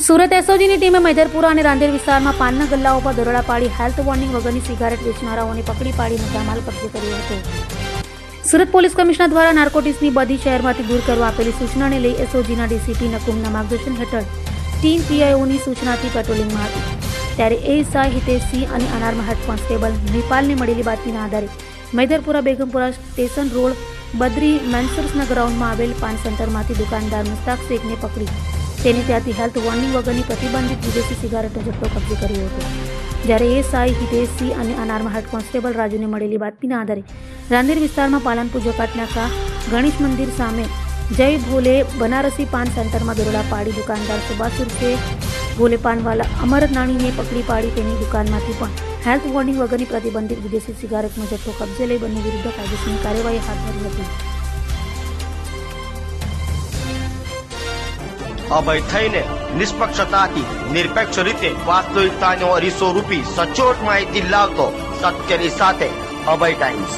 સુરત એસઓજીની ટીમે મૈદરપુરા અને રાંદેર વિસ્તારમાં પાનના ગલ્લાઓ પર દરોડા પાડી હેલ્થ વોર્નિંગ વગરની સિગારેટ વેચનારાઓને પકડી પાડી મુદ્દામાલ કબજે કર્યો હતો. સુરત પોલીસ કમિશનર દ્વારા નાર્કોટિક્સની બધી શહેરમાંથી દૂર કરવા આપેલી સૂચનાને લઈ એસઓજીના ડીસીપી નકુમના માર્ગદર્શન હેઠળ ટીમ પીઆઈઓની સૂચનાથી પેટ્રોલિંગમાં હતી. ત્યારે એએસઆઈ હિતેશસિંહ અને અનારમાં હેડ કોન્સ્ટેબલ નિપાલને મળેલી બાતમીના આધારે મૈદરપુરા બેગમપુરા સ્ટેશન રોડ બદ્રી મેન્સર્સના ગ્રાઉન્ડમાં આવેલ પાન સેન્ટરમાંથી દુકાનદાર મુસ્તાક શેખને પકડી તેને ત્યાંથી હેલ્થ વોર્નિંગ વગરની પ્રતિબંધિત વિદેશી સિગારેટનો જથ્થો કબજે કર્યો હતો. જ્યારે એએસઆઈ હિતેશસિંહ અને અનારમાં હેડ કોન્સ્ટેબલ રાજુને મળેલી બાતમીના આધારે રાંદેર વિસ્તારમાં પાલનપુર જકાતનાકા ગણેશ મંદિર સામે જય ભોલે બનારસી પાન સેન્ટરમાં દરોડા પાડી દુકાનદાર સુભાષ ઉર્ફે ભોલે પાનવાલા અમર નાણીને પકડી પાડી તેની દુકાનમાંથી પણ હેલ્થ વોર્નિંગ વગરની પ્રતિબંધિત વિદેશી સિગારેટનો જથ્થો કબજે લઈ બંને વિરુદ્ધ કાયદેસરની કાર્યવાહી હાથ ધરી હતી. અભય થઈને નિષ્પક્ષતાથી નિરપેક્ષ રીતે વાસ્તવિકતાનો અરીસો રૂપી સચોટ માહિતી લાવતો સત્યની સાથે અભય ટાઈમ્સ.